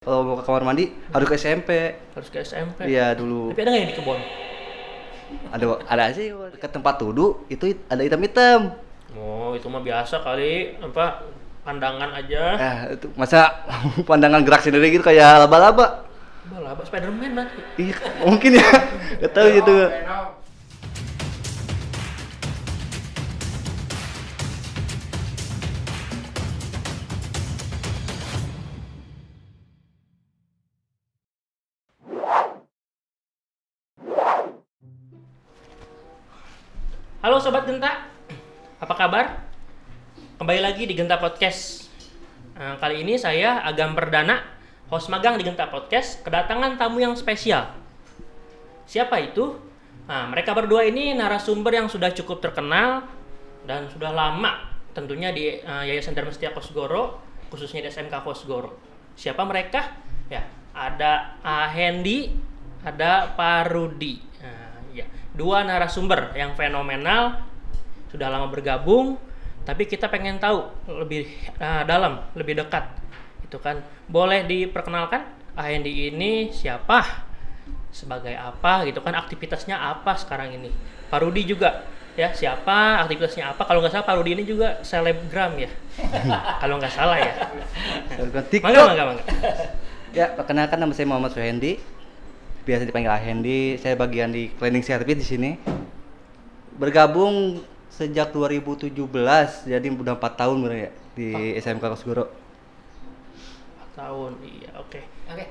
Kalau mau ke kamar mandi harus ke SMP. Harus ke SMP. Iya dulu. Tapi ada nggak yang di kebun? Ada sih ke tempat duduk itu ada hitam-hitam. Oh, itu mah biasa kali, apa pandangan aja. Itu masa pandangan gerak sendiri gitu kayak laba-laba. Laba Spiderman berarti. Iya, mungkin ya. Gak tahu gitu. Halo Sobat Genta, apa kabar? Kembali lagi di Genta Podcast. Kali ini saya Agam Perdana, host magang di Genta Podcast, kedatangan tamu yang spesial. Siapa itu? Mereka berdua ini narasumber yang sudah cukup terkenal dan sudah lama tentunya di Yayasan Dharma Setia Kosgoro, khususnya di SMK Kosgoro. Siapa mereka? Ya, ada Hendy, ada Pak Rudi. Dua narasumber yang fenomenal, sudah lama bergabung, tapi kita pengen tahu lebih dalam, lebih dekat. Itu kan, boleh diperkenalkan Hendy ini siapa, sebagai apa gitu kan, aktivitasnya apa sekarang ini. Pak Rudi juga ya, siapa, aktivitasnya apa. Kalau nggak salah Pak Rudi ini juga selebgram ya. Kalau nggak salah ya. Mangga. Ya, perkenalkan nama saya Muhammad Suhendi. Biasa dipanggil Hendy. Saya bagian di cleaning service di sini. Bergabung sejak 2017, jadi udah 4 tahun bener ya di SMK Kosgoro. 4 tahun, iya, oke. Oke.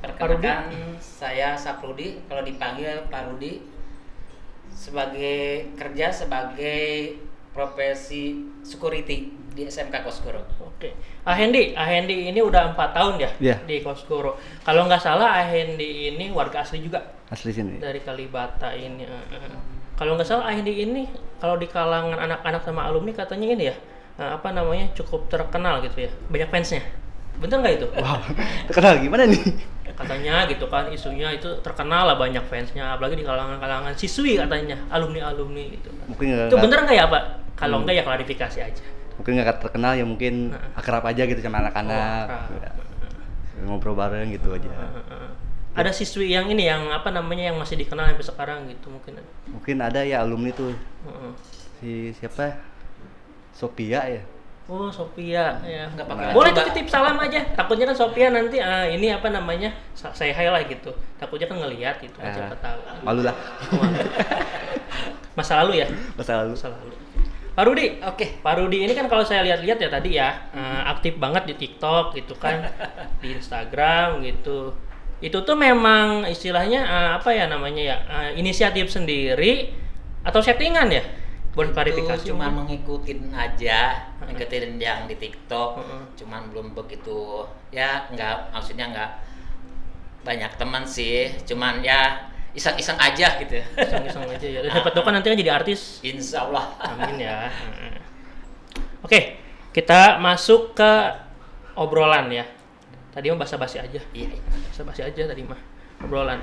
Perkenalkan, saya Saprudi, kalau dipanggil Pak Rudi, sebagai profesi security di SMK Kosgoro. Oke. Hendy ini udah 4 tahun ya Iya. di Kosgoro. Kalau nggak salah Hendy ini warga asli juga Asli sini. dari Kalibata ini. Kalau nggak salah Hendy ini kalau di kalangan anak-anak sama alumni katanya ini ya, apa namanya, cukup terkenal gitu ya, banyak fansnya. Bener nggak itu? Wow, terkenal gimana nih? Katanya gitu kan, isunya itu terkenal lah, banyak fansnya, apalagi di kalangan siswi katanya, alumni gitu. Mungkin Itu bener nggak ya Pak? Kalau nggak ya klarifikasi aja. Mungkin nggak terkenal ya, mungkin akrab aja gitu sama anak-anak. Ngobrol bareng gitu aja. Ada siswi yang ini, yang apa namanya, yang masih dikenal sampai sekarang gitu mungkin ada. Mungkin ada ya alumni tuh. Si siapa? Sophia ya. Oh, Sophia ya. Nggak pakai Boleh coba. tuh titip salam aja. Takutnya kan Sophia nanti ini apa namanya, say hi lah gitu. Takutnya kan ngelihat gitu, siapa tahu. Malu lah. Masa lalu ya? Masa lalu. Masa lalu. Pak Rudi, Oke. Pak Rudi ini kan kalau saya lihat-lihat ya tadi ya, aktif banget di TikTok gitu kan, di Instagram gitu. Itu tuh memang istilahnya apa ya namanya ya, inisiatif sendiri atau settingan ya? Boleh klarifikasi? Itu cuma mungkin? ngikutin aja, ngikutin yang di TikTok. Cuman belum begitu, ya maksudnya nggak banyak teman sih. Cuman ya iseng-iseng aja gitu. Iseng-iseng aja ya. Dapat tahu kan nanti kan jadi artis. Insya Allah. Amin ya. Oke, kita masuk ke obrolan ya. Tadi mah basa-basi aja. Iya. Basa-basi aja tadi mah. Obrolan.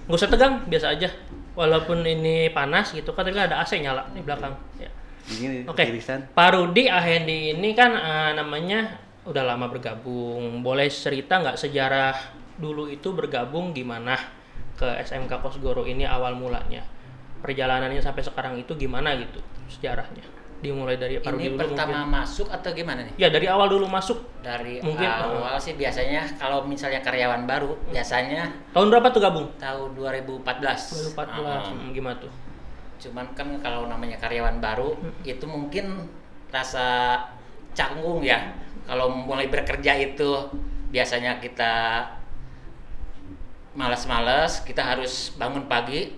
Nggak usah tegang, biasa aja. Walaupun ini panas gitu kan, tapi kan ada AC nyala di belakang. Ya. Ini Oke. irisan. Pak Rudi, Hendy ini kan namanya udah lama bergabung. Boleh cerita nggak sejarah dulu itu bergabung gimana ke SMK Kosgoro ini awal mulanya? Perjalanannya sampai sekarang itu gimana gitu sejarahnya? Dimulai dari Pak Rudi Ini dulu pertama mungkin. masuk atau gimana nih? Ya dari awal dulu masuk. Dari Mungkin, awal sih biasanya kalau misalnya karyawan baru, biasanya Tahun berapa tuh gabung? tahun 2014. 2014. Gimana tuh? Cuman kan kalau namanya karyawan baru itu mungkin rasa canggung ya. Kalau mulai bekerja itu biasanya kita malas-malas, kita harus bangun pagi,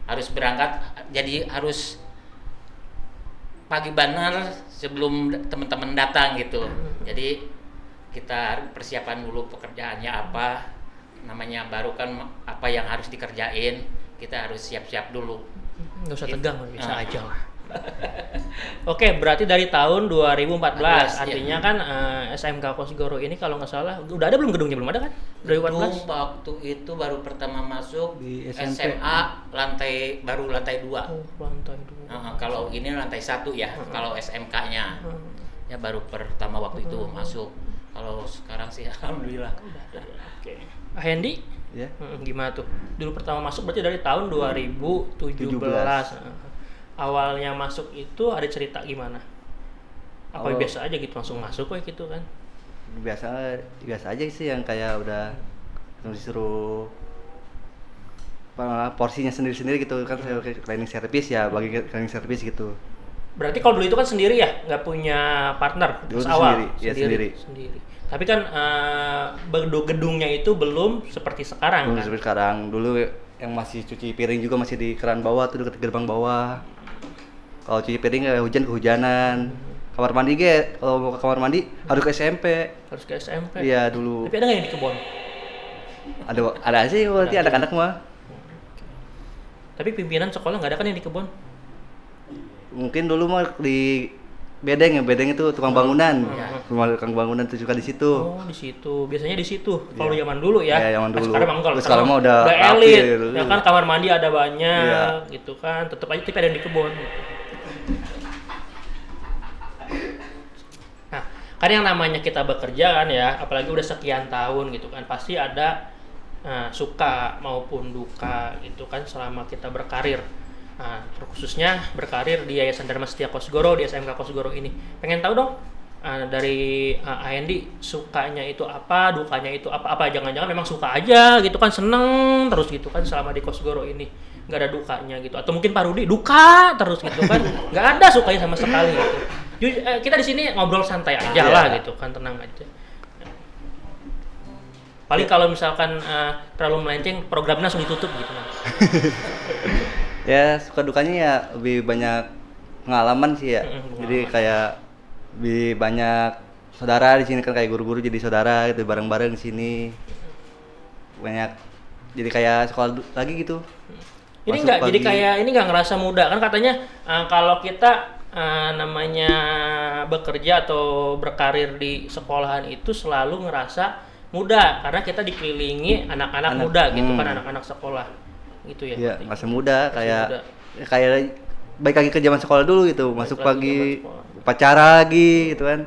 harus berangkat, jadi harus pagi benar sebelum teman-teman datang gitu. Jadi kita persiapan dulu pekerjaannya apa, namanya baru kan, apa yang harus dikerjain, kita harus siap-siap dulu. Nggak usah tegang, bisa aja lah. Oke, berarti dari tahun 2014, 14, artinya iya. kan SMK Kosgoro ini kalau nggak salah udah ada belum gedungnya? Belum ada kan? 2014. Waktu itu baru pertama masuk Di SMP. SMA lantai 2. Oh, lantai 2. Kalau ini lantai 1 ya, kalau SMK-nya ya baru pertama waktu itu masuk. Kalau sekarang sih alhamdulillah. Oke. Hendi, Ya. gimana tuh? Dulu pertama masuk berarti dari tahun 2017. Awalnya masuk itu ada cerita gimana? Apa Awal- biasa aja gitu langsung masuk kayak gitu kan? Biasa biasa aja sih, yang kayak udah disuruh porsinya sendiri-sendiri gitu kan. Saya cleaning service ya, bagi cleaning service gitu. Berarti kalau dulu itu kan sendiri ya, nggak punya partner Dulu pas tuh awal. sendiri, ya sendiri. Tapi kan gedungnya itu belum seperti sekarang Belum kan. seperti sekarang. Dulu yang masih cuci piring juga masih di keran bawah tuh, dekat gerbang bawah. Kalau cuci piring ya hujan kehujanan. Kamar mandi kalau mau ke kamar mandi harus ke SMP. Harus ke SMP. Iya dulu. Tapi ada nggak yang di kebun? Ada sih berarti Ada. anak-anak mah. Tapi pimpinan sekolah nggak ada kan yang di kebun? Mungkin dulu mah di Bedeng ya, Bedeng itu tukang bangunan. Iya. Rumah tukang bangunan itu juga di situ. Oh, di situ. Biasanya di situ. Kalau Iya. zaman dulu ya. Iya, zaman Nah, dulu. sekarang emang Terus sekarang mah udah rapi elit. dulu. Ya kan kamar mandi ada banyak Iya. gitu kan. Tetap aja tapi ada yang di kebun. Nah, kan yang namanya kita bekerja kan ya, apalagi udah sekian tahun gitu kan, pasti ada suka maupun duka gitu kan selama kita berkarir. Nah, khususnya berkarir di Yayasan Dharma Setia Kosgoro, di SMK Kosgoro ini. Pengen tahu dong dari Hendi, sukanya itu apa, dukanya itu apa? Jangan-jangan memang suka aja gitu kan, seneng terus gitu kan selama di Kosgoro ini, nggak ada dukanya gitu. Atau mungkin Pak Rudi duka terus gitu kan, nggak ada sukanya sama sekali gitu. Kita di sini ngobrol santai aja Iya. lah gitu kan, tenang aja. Paling kalau misalkan terlalu melenceng, programnya langsung ditutup gitu kan. Ya suka dukanya ya lebih banyak pengalaman sih ya. Mm-mm, Jadi kayak lebih banyak saudara di sini kan, kayak guru-guru jadi saudara gitu, bareng-bareng di sini. Banyak jadi kayak sekolah lagi gitu. Ini Masuk nggak jadi pagi. kayak ini nggak ngerasa muda kan katanya kalau kita namanya bekerja atau berkarir di sekolahan itu selalu ngerasa muda karena kita dikelilingi anak-anak Anak- muda gitu kan, anak-anak sekolah gitu ya. Iya, masa muda kayak muda. kayak baik lagi ke zaman sekolah dulu gitu, masuk lagi pagi, zaman sekolah. upacara lagi gitu kan.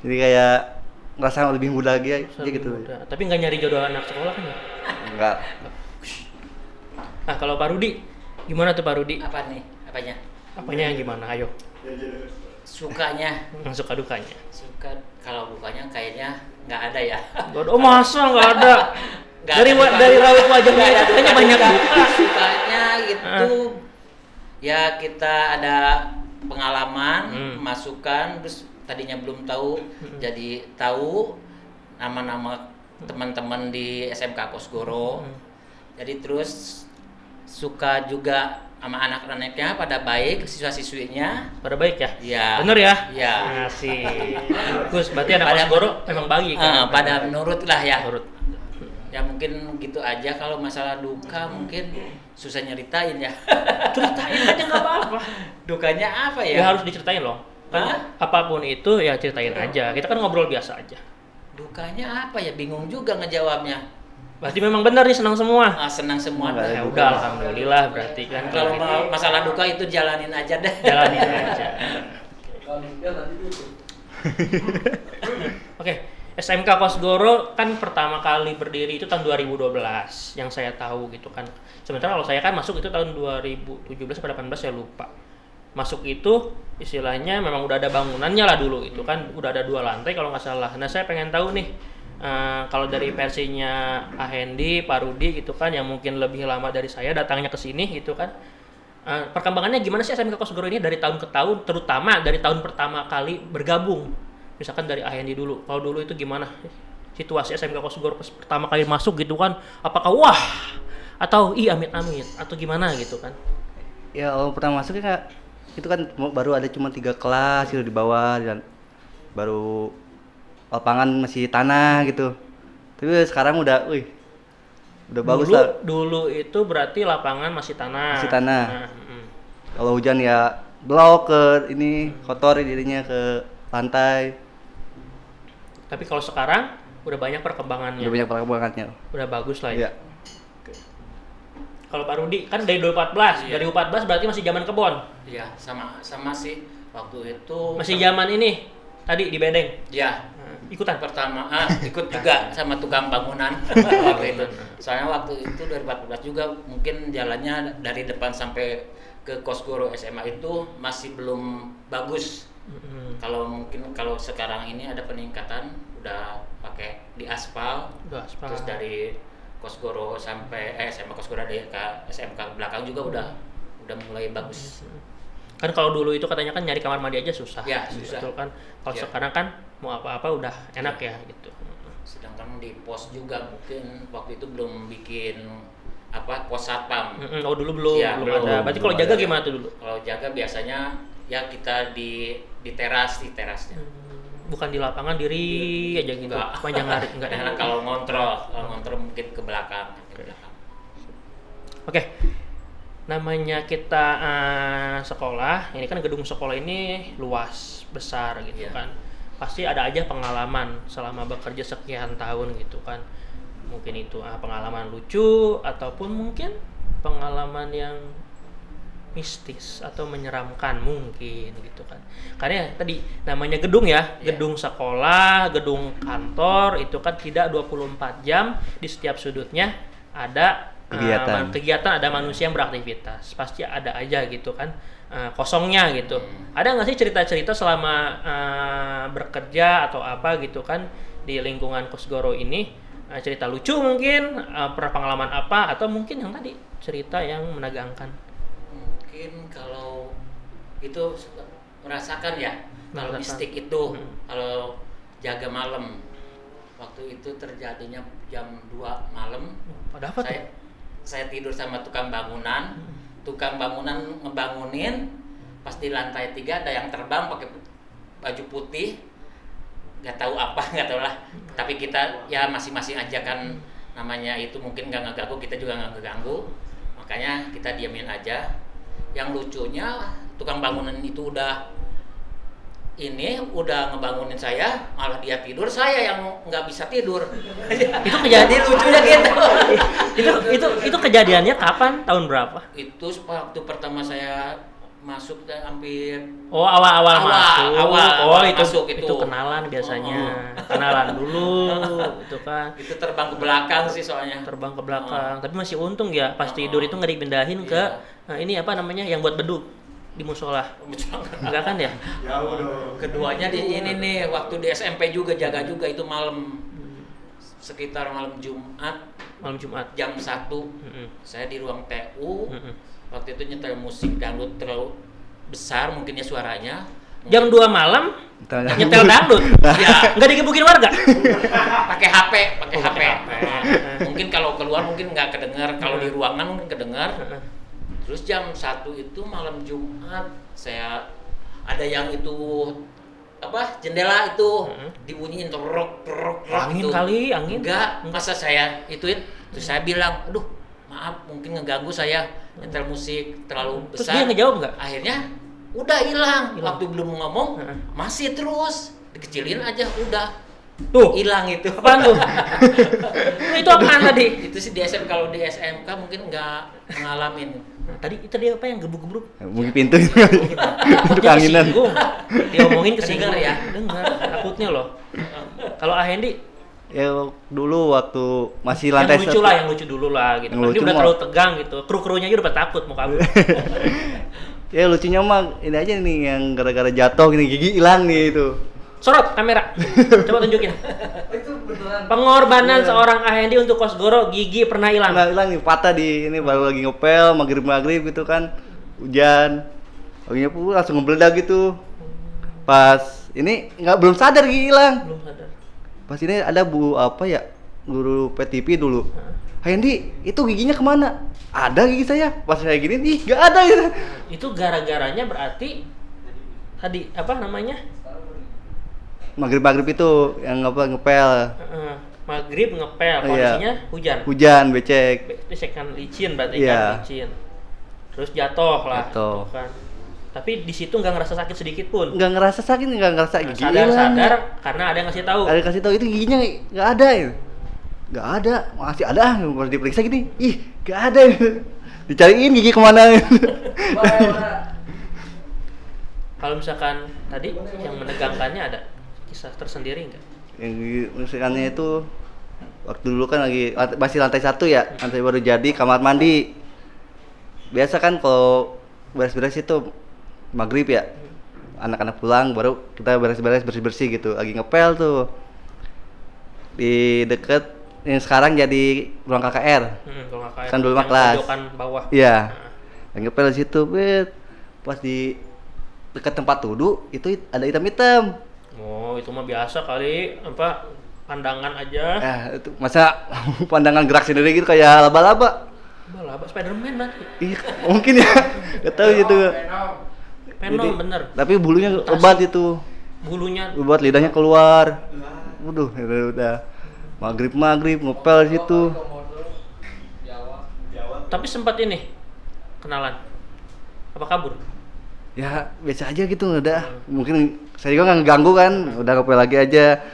Jadi kayak ngerasa lebih muda lagi aja Lebih gitu. muda. Tapi nggak nyari jodoh anak sekolah kan ya? Enggak. Nah kalau Pak Rudi, gimana tuh Pak Rudi? Apa nih? Apanya? Apanya yang gimana? Ayo, Sukanya, suka dukanya. suka kalau bukanya kayaknya nggak ada ya. Gak ada, oh masa nggak ada? Nggak dari ada duka. dari raut wajahnya Nggak ada katanya duka. banyak duka. Sukanya itu ya kita ada pengalaman, masukan, terus tadinya belum tahu, jadi tahu nama-nama teman-teman di SMK Kosgoro. Jadi terus suka juga sama anak-anaknya pada baik, siswa-siswinya. Pada baik ya? Iya. Bener ya? Iya. Asik. Bagus, berarti anak Pada- Kosgoro memang baik kan? Pada menurut lah ya. Menurut. Ya mungkin gitu aja. Kalau masalah duka mungkin susah nyeritain ya. Ceritain aja nggak apa-apa. Dukanya apa Ya ya? harus diceritain loh. Kan Hah? apapun itu ya ceritain aja. Kita kan ngobrol biasa aja. Dukanya apa ya? Bingung juga ngejawabnya. Berarti memang benar nih senang semua. Senang semua. Nggak ada Ya duka. udah alhamdulillah berarti kan. Kalau masalah duka itu jalanin aja deh. Jalanin aja. Oke, SMK Kosgoro kan pertama kali berdiri itu tahun 2012 yang saya tahu gitu kan. Sementara kalau saya kan masuk itu tahun 2017 atau 18 saya lupa. Masuk itu istilahnya memang udah ada bangunannya lah dulu itu kan, udah ada 2 lantai kalau nggak salah. Nah saya pengen tahu nih kalau dari versinya Hendi, Pak Rudi gitu kan yang mungkin lebih lama dari saya datangnya ke sini gitu kan. Perkembangannya gimana sih SMK Kosgoro ini dari tahun ke tahun, terutama dari tahun pertama kali bergabung? Misalkan dari Hendi dulu. Kalau dulu itu gimana situasi SMK Kosgoro pas pertama kali masuk gitu kan? Apakah wah atau amit-amit atau gimana gitu kan? Ya awal pertama masuk ya itu kan baru ada cuma 3 kelas gitu di bawah, dan baru lapangan masih tanah gitu. Tapi sekarang udah bagus lah. Dulu itu berarti lapangan masih tanah. Masih tanah. Nah, Kalau hujan ya blok ke ini, kotor jadinya ke lantai. Tapi kalau sekarang udah banyak perkembangannya. Udah banyak perkembangannya. Udah bagus lah ya. Iya. Kalau Pak Rudi kan dari 2014, Iya. dari 2014 berarti masih zaman kebon. Iya, sama sih waktu itu. Masih zaman ini tadi di Bedeng. Ya, Ikutan. pertama ikut juga sama tukang bangunan waktu itu. Soalnya waktu itu 2014 juga mungkin jalannya dari depan sampai ke Kosgoro SMA itu masih belum bagus. Kalau mungkin kalau sekarang ini ada peningkatan, udah pakai di aspal. Udah aspal. Terus dari Kosgoro sampai SMA Kosgoro ke SMK belakang juga udah mulai bagus. Kan kalau dulu itu katanya kan nyari kamar mandi aja susah. Ya, susah. Betul kan. Kalau Ya. sekarang kan mau apa-apa udah enak ya gitu. Sedangkan di pos juga mungkin waktu itu belum bikin pos satpam. Oh dulu belum Ya, belum ada. Berarti kalau belum jaga ada. gimana tuh dulu? Kalau jaga biasanya ya kita di terasnya. Bukan di lapangan diri aja gitu. Enggak. Panjang hari enggak. Karena kalau ngontrol mungkin ke belakang. Oke. Namanya kita sekolah, ini kan gedung sekolah ini luas, besar gitu Iya. kan. Pasti ada aja pengalaman selama bekerja sekian tahun gitu kan. Mungkin itu pengalaman lucu ataupun mungkin pengalaman yang mistis atau menyeramkan mungkin gitu kan. Karena ya, tadi namanya gedung ya, Iya. gedung sekolah, gedung kantor itu kan tidak 24 jam, di setiap sudutnya ada kegiatan, ada manusia yang beraktivitas. Pasti ada aja gitu kan kosongnya gitu. Ada nggak sih cerita-cerita selama bekerja atau apa gitu kan di lingkungan Kosgoro ini, cerita lucu mungkin, pernah pengalaman apa, atau mungkin yang tadi cerita yang menegangkan? Mungkin kalau itu merasakan ya, kalau Merasakan. mistik itu, kalau jaga malam. Waktu itu terjadinya jam 2 malam. Ada apa tuh? Saya tidur sama tukang bangunan. Tukang bangunan ngebangunin, pas di lantai 3 ada yang terbang pakai baju putih. Nggak tahu apa, nggak tahu lah. Tapi kita ya masing-masing aja kan, namanya itu mungkin nggak ngeganggu, kita juga nggak ngeganggu. Makanya kita diamin aja. Yang lucunya tukang bangunan itu udah ngebangunin saya, malah dia tidur, saya yang nggak bisa tidur. Itu kejadian lucunya gitu. itu kejadiannya kapan? Tahun berapa? Itu waktu pertama saya masuk hampir Awal awal itu masuk itu. kenalan biasanya. Kenalan dulu itu kan. itu terbang ke belakang sih soalnya. Terbang ke belakang. Tapi masih untung ya pas tidur itu nggak dipindahin ke ini apa namanya yang buat beduk di musola. Enggak kan ya? Keduanya di ini nih, waktu di SMP juga jaga juga itu malam, sekitar malam Jumat Malam Jumat. jam 1. Saya di ruang TU. Waktu itu nyetel musik dangdut terlalu besar mungkinnya suaranya. Jam 2 malam nyetel dangdut. Ya, enggak digebukin warga. Pakai HP. Mungkin kalau keluar mungkin nggak kedengar, kalau di ruangan mungkin kedengar. Terus jam 1 itu malam Jumat, saya ada yang itu jendela itu dibunyiin terok Angin gitu. kali, angin. Enggak, masa saya ituin. Terus saya bilang, aduh maaf mungkin ngeganggu saya nyetel musik terlalu Terus besar. dia ngejawab nggak? Akhirnya udah hilang. Hilang. Waktu belum ngomong masih terus dikecilin aja udah Tuh, hilang itu. apaan tuh? Itu apaan tadi? Itu sih di SM, kalau di SMK mungkin nggak ngalamin. Tadi apa yang gebruk-gebruk? Mungkin pintu itu keanginan. Kesinggung. Dia omongin kesinggung Kedengar ya? Dengar, takutnya loh. Kalau Ahendi Ya dulu waktu masih lantai yang lucu lah, yang lucu dulu lah gitu. Yang Ini lucu udah mah- terlalu tegang gitu. Kru-krunya aja udah pada takut mau kabur. Ya lucunya mah ini aja nih yang gara-gara jatuh gini gigi hilang nih itu. Sorot kamera. Coba tunjukin. Pengorbanan seorang Ahendi untuk Kosgoro, gigi pernah hilang. Nah, hilang nih patah di ini baru lagi ngepel maghrib gitu kan. Hujan. Paginya pun langsung ngebeledak gitu. Pas ini belum sadar gigi hilang. Belum sadar. Pas ini ada guru PTP dulu. Hendi, itu giginya kemana? Ada gigi saya. Pas saya gini, ih nggak ada gitu. Itu gara-garanya berarti tadi apa namanya? Maghrib itu yang ngepel. Maghrib ngepel, Iya. kondisinya hujan. Hujan becek. Besekan licin berarti Iya. kan licin. Terus jatuh lah. Jatuh. gitu kan. Tapi di situ nggak ngerasa sakit sedikit pun. Nggak ngerasa sakit, nggak ngerasa gigi hilang. Sadar-sadar karena ada yang ngasih tahu. Ada kasih tahu itu giginya nggak ada ya. Nggak ada, masih ada. Pas diperiksa gini, ih nggak ada. Dicariin gigi kemana? Kalau misalkan tadi yang menegangkannya ada kisah tersendiri nggak? Yang misalnya itu waktu dulu kan lagi masih lantai 1 ya, lantai baru jadi kamar mandi. Biasa kan kalau beres-beres itu maghrib ya, anak-anak pulang baru kita beres-beres bersih-bersih gitu. Lagi ngepel tuh di deket yang sekarang jadi ruang KKR. Kalau nggak kayak Kan dulu mah yang kelas. pojokan bawah. Iya. Nah, Lagi ngepel di situ, pas di dekat tempat wudhu itu ada hitam-hitam. oh itu mah biasa kali apa pandangan aja. Itu masa pandangan gerak sendiri gitu kayak laba-laba. Malah apa Spiderman berarti. Ih, mungkin ya. Gak tahu gitu. Venom Jadi- bener. Tapi bulunya Mutasi. lebat itu. Bulunya Lebat, lidahnya keluar. Waduh, udah maghrib ngepel di situ. tapi sempat ini kenalan. Apa kabur? Ya biasa aja gitu udah. Mungkin saya juga nggak ngeganggu kan. Udah ngepel lagi aja.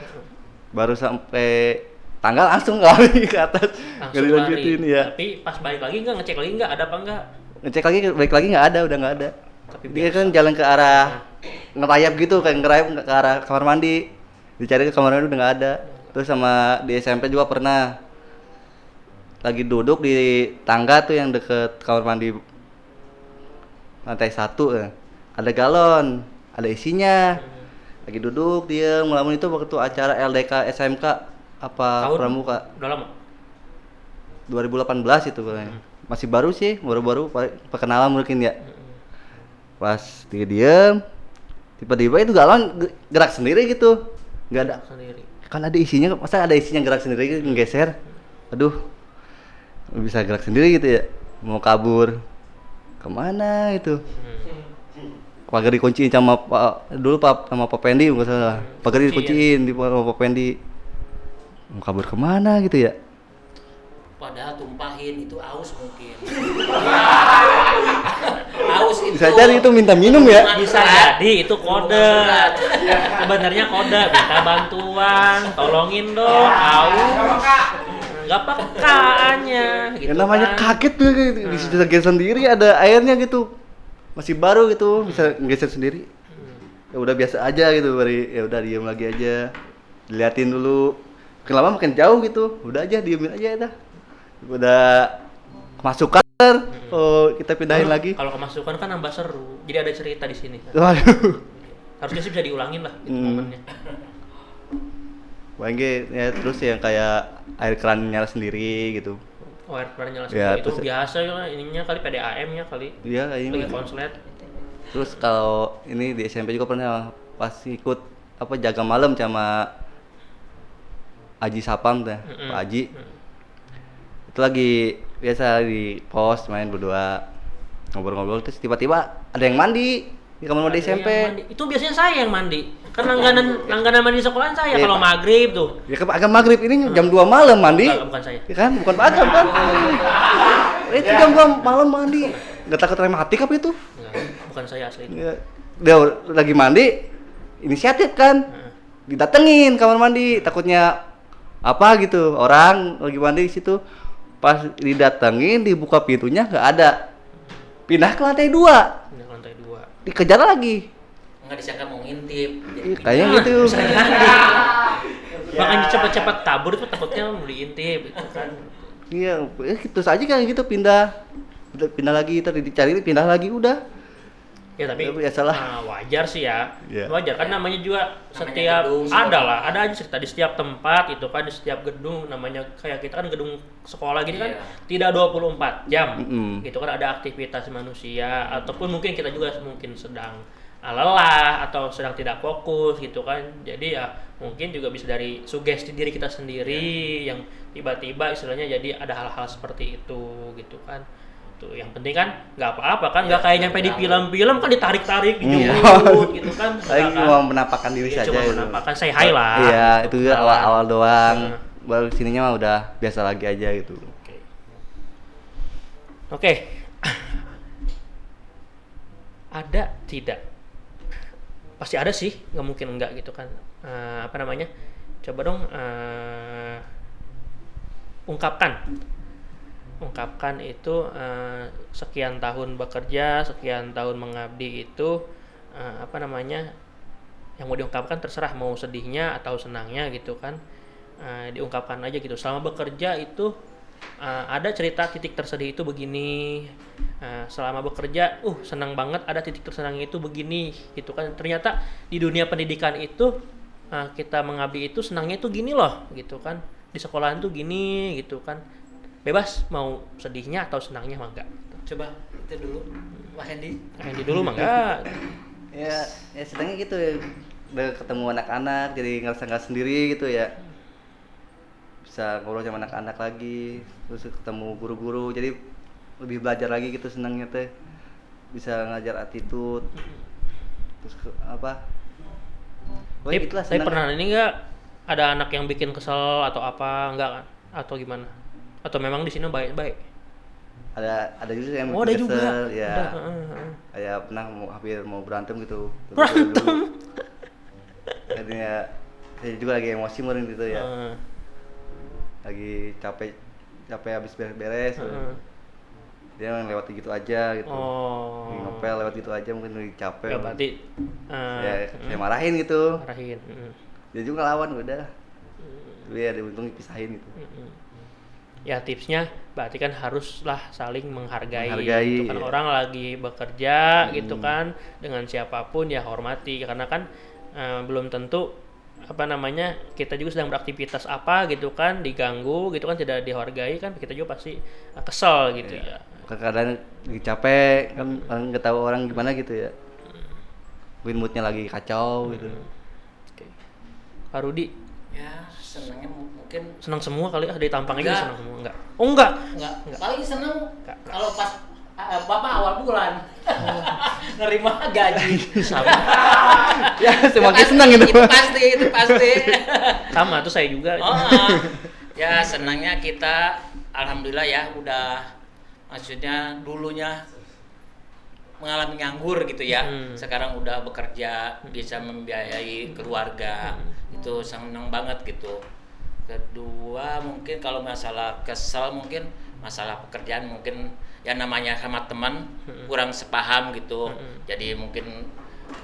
Baru sampai tanggal langsung lari ke atas. Nggak Langsung dilanjutin lari. ya. Tapi pas balik lagi nggak ngecek lagi nggak ada apa enggak? Ngecek lagi, balik lagi nggak ada, udah nggak ada. Tapi Dia biasa. kan jalan ke arah ngerayap gitu, kayak ngerayap ke arah kamar mandi. Dicari ke kamar mandi udah nggak ada. Terus sama di SMP juga pernah lagi duduk di tangga tuh yang deket kamar mandi lantai 1 ya. Ada galon, ada isinya. Lagi duduk dia ngelamun itu waktu acara LDK SMK apa Tahun? pramuka Udah lama. 2018 itu kayaknya. Masih baru sih, baru-baru perkenalan mungkin ya. Pas dia diem, tiba-tiba itu galon gerak sendiri gitu. Nggak ada, Sendiri. kan ada isinya, masa ada isinya gerak sendiri nggeser. Aduh, bisa gerak sendiri gitu ya. Mau kabur kemana itu? Pagar dikunciin sama sama Pak Pendi nggak salah. Pagar dikunciin sama Pak Pendi. Mau kabur kemana gitu ya? Padahal tumpahin itu aus mungkin. Aus itu. Bisa jadi itu minta minum ya? Bisa jadi itu kode. Sebenarnya kode minta bantuan, tolongin dong, nggak pekaannya gitu. Yang namanya kan. kaget tuh bisa geser sendiri ada airnya gitu. Masih baru gitu bisa geser sendiri. Ya udah biasa aja gitu, ya udah diem lagi aja. Diliatin dulu. Makin lama makin jauh gitu. Udah aja diemin aja dah. Udah kemasukan. Oh, kita pindahin lagi. Kalau kemasukan kan nambah seru. Jadi ada cerita di sini. Waduh. Harusnya sih bisa diulangin lah itu momennya. Bangke ya terus yang kayak air keran nyala sendiri gitu. Oh, air keran nyala Ya, sendiri. Itu terus- biasa ya ininya kali PDAM-nya kali. Iya Lagi kayaknya. konslet. Terus kalau ini di SMP juga pernah pas ikut apa jaga malam sama Aji Sapam tuh, Pak Aji. Itu lagi biasa di pos main berdua ngobrol-ngobrol terus tiba-tiba ada yang mandi di kamar mandi Ada SMP. yang mandi. Itu biasanya saya yang mandi. Kan langganan mandi sekolahan saya Iya, kalau Pak. maghrib tuh. Ya kan agak maghrib ini jam 2 malam mandi. Bukan saya. Ya kan bukan Pak Agam kan. Itu jam 2 malam mandi. Nggak takut rematik apa itu? Enggak, bukan saya asli itu. Ya, dia lagi mandi inisiatif kan. Didatengin kamar mandi takutnya apa gitu orang lagi mandi di situ pas didatengin dibuka pintunya nggak ada pindah ke lantai 2 Ini lantai 2. dikejar lagi. Nggak disangka mau ngintip. Ih, kayaknya gitu. Bisa jadi. Makanya cepet-cepet kabur itu takutnya mau diintip gitu kan. Iya, gitu saja kan gitu pindah lagi terus dicari pindah lagi udah. Ya tapi Ya, biasalah. wajar sih ya. Iya. Wajar kan namanya juga Namanya setiap gedung, ada aja cerita di setiap tempat itu kan di setiap gedung namanya kayak kita kan gedung sekolah gini kan Iya. tidak 24 jam. Mm-mm. Gitu kan ada aktivitas manusia ataupun mungkin kita juga mungkin sedang lelah atau sedang tidak fokus gitu kan. Jadi ya mungkin juga bisa dari sugesti diri kita sendiri yang tiba-tiba istilahnya jadi ada hal-hal seperti itu gitu kan. Tuh yang penting kan nggak apa-apa kan nggak kayak nyampe di film-film kan ditarik-tarik dijemput gitu kan. Paling Nggak cuma menampakkan diri Ya, saja. cuma gitu. menampakkan say hi lah. Iya, itu juga Kenalan. awal-awal doang. Nah. Baru sininya mah udah biasa lagi aja gitu. Oke. Ada tidak? Pasti ada sih, nggak mungkin enggak gitu kan. Apa namanya? Coba dong ungkapkan itu sekian tahun bekerja, sekian tahun mengabdi itu apa namanya? yang mau diungkapkan terserah mau sedihnya atau senangnya gitu kan. Diungkapkan aja gitu. Selama bekerja itu ada cerita titik tersedih itu begini. Selama bekerja senang banget, ada titik tersenangnya itu begini gitu kan. Ternyata di dunia pendidikan itu kita mengabdi itu senangnya itu gini loh gitu kan. Di sekolahan tuh gini gitu kan. Bebas mau sedihnya atau senangnya mah enggak. Coba itu dulu, Pak Hendy. Hendi dulu mah enggak. Ya sedangnya gitu ya, udah ketemu anak-anak jadi ngerasa nggak sendiri gitu ya, bisa ngobrol sama anak-anak lagi, terus ketemu guru-guru jadi lebih belajar lagi gitu, senangnya teh bisa ngajar attitude, terus Tapi gitulah pernah ini enggak ada anak yang bikin kesel atau apa enggak kan? Atau gimana? Atau memang di sini baik-baik? ada juga yang Oh, ada bikin juga. kesel, ya kayak pernah hampir mau berantem gitu. Berantem. Akhirnya saya juga lagi emosi meren gitu ya, lagi capek habis beres-beres. Dia lewat gitu aja gitu, lagi ngepel lewat gitu aja, mungkin lagi capek Ya berarti ya saya marahin gitu, marahin. dia juga lawan udah, tapi ada untung dipisahin gitu. Ya tipsnya berarti kan haruslah saling menghargai gitu kan, iya. orang lagi bekerja gitu kan dengan siapapun ya hormati, karena kan belum tentu kita juga sedang beraktivitas apa gitu kan diganggu gitu kan, tidak dihargai kan, kita juga pasti kesel gitu ya. Kadang lagi capek kan, nggak tahu orang gimana gitu ya, mungkin moodnya lagi kacau gitu. Oke. Pak Rudi Ya senangnya mungkin senang semua kali dari tampangnya juga Enggak. senang semua enggak? enggak. Paling seneng Enggak. kalau pas Bapak awal bulan nerima gaji. Ya semakin senang gitu. Itu pasti. Sama tuh saya juga. Ya senangnya kita alhamdulillah ya udah, maksudnya dulunya mengalami nganggur gitu ya. Sekarang udah bekerja, bisa membiayai keluarga. Itu senang banget gitu. Kedua mungkin kalau masalah kesel, mungkin masalah pekerjaan, mungkin ya namanya sama teman kurang sepaham gitu. Jadi mungkin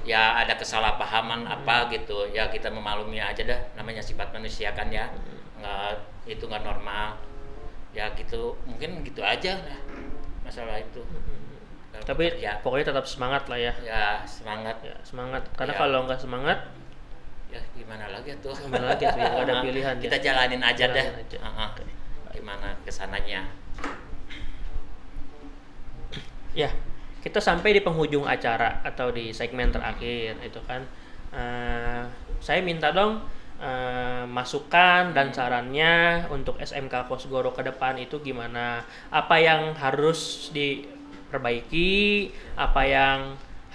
ya ada kesalahpahaman apa gitu ya, kita memaklumi aja dah, namanya sifat manusia kan ya, itu nggak normal ya gitu, mungkin gitu aja lah masalah itu. Tapi pekerjaan. pokoknya tetap semangat lah ya. Ya semangat Karena Ya. kalau nggak semangat ya gimana lagi tuh, gimana lagi tuh ya, nggak ada pilihan kita ya. jalanin aja Jalanin dah. aja. Oke. Gimana kesananya. Ya, kita sampai di penghujung acara atau di segmen terakhir itu kan. Saya minta dong masukan dan sarannya untuk SMK Kosgoro ke depan itu gimana? Apa yang harus diperbaiki? Apa yang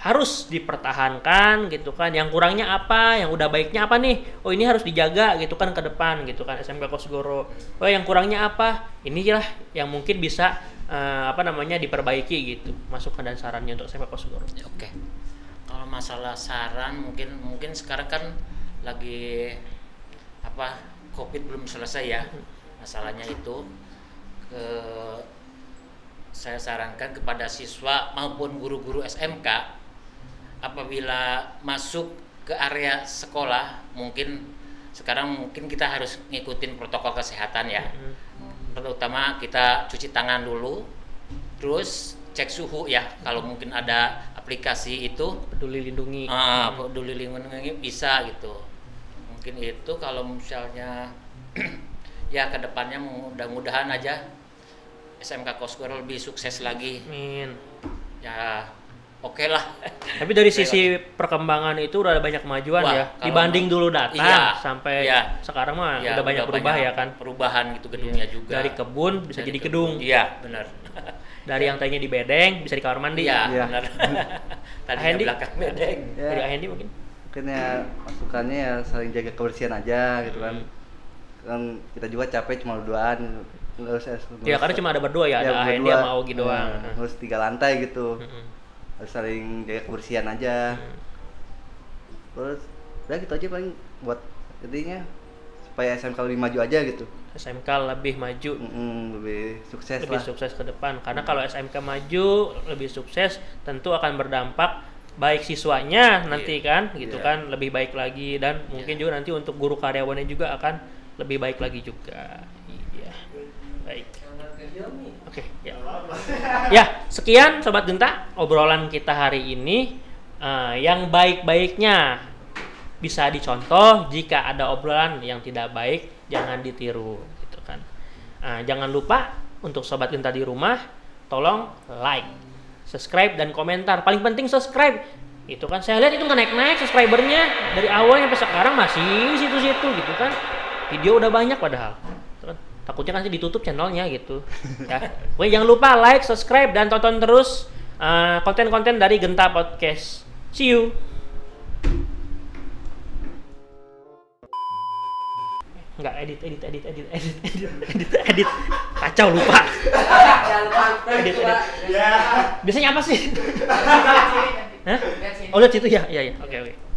harus dipertahankan gitu kan? Yang kurangnya apa? Yang udah baiknya apa nih? Oh ini harus dijaga gitu kan ke depan gitu kan SMK Kosgoro. Oh yang kurangnya apa? Inilah yang mungkin bisa diperbaiki gitu. Masukan dan sarannya untuk SMK Kosgoro. Oke. Kalau masalah saran mungkin sekarang kan lagi Covid belum selesai ya. Masalahnya itu saya sarankan kepada siswa maupun guru-guru SMK, apabila masuk ke area sekolah, sekarang kita harus ngikutin protokol kesehatan ya. Terutama kita cuci tangan dulu, terus cek suhu ya. Kalau mungkin ada aplikasi itu Peduli lindungi. Peduli lindungi bisa gitu. Mungkin itu kalau misalnya ya kedepannya mudah-mudahan aja SMK Kosgoro lebih sukses lagi. Amin. Ya oke lah. Tapi dari sisi perkembangan itu udah ada banyak kemajuan ya. Kalau Dibanding dulu datang sampai sekarang mah udah banyak berubah ya kan. Perubahan gitu gedungnya juga. Dari kebun bisa jadi gedung. Iya, benar. Dari yang tadinya di bedeng bisa di kamar mandi. Iya, benar. Tadinya Hendy? belakang bedeng. Dari Hendy mungkin. Mungkin ya masukannya ya saling jaga kebersihan aja gitu kan. Kan kita juga capek cuma berduaan, nggak usah. Ya karena cuma ada berdua ya, ada Hendy sama Augie doang. Harus 3 lantai gitu. Harus saling jaga kebersihan aja. Terus udah gitu aja paling buat intinya supaya SMK lebih maju aja gitu. SMK lebih maju, Lebih sukses lebih lah. sukses ke depan. Karena kalau SMK maju lebih sukses tentu akan berdampak baik siswanya nanti Iya. kan gitu Iya. kan lebih baik lagi, dan mungkin juga nanti untuk guru karyawannya juga akan lebih baik lagi juga. Iya. Baik. Oke, ya. Ya, sekian Sobat Genta obrolan kita hari ini. Yang baik-baiknya bisa dicontoh, jika ada obrolan yang tidak baik jangan ditiru gitu kan. Jangan lupa untuk Sobat Genta di rumah, tolong like, subscribe, dan komentar. Paling penting subscribe. Itu kan saya lihat itu nggak naik-naik subscribernya, dari awal sampai sekarang masih situ-situ gitu kan. Video udah banyak padahal. Gitu kan. Takutnya kan ditutup channelnya gitu. Ya. Pokoknya jangan lupa like, subscribe, dan tonton terus konten-konten dari Genta Podcast. See you. Enggak, edit. Kacau, lupa. Edit. Biasanya apa sih? Hah? Oh, lihat situ ya. Iya. Oke.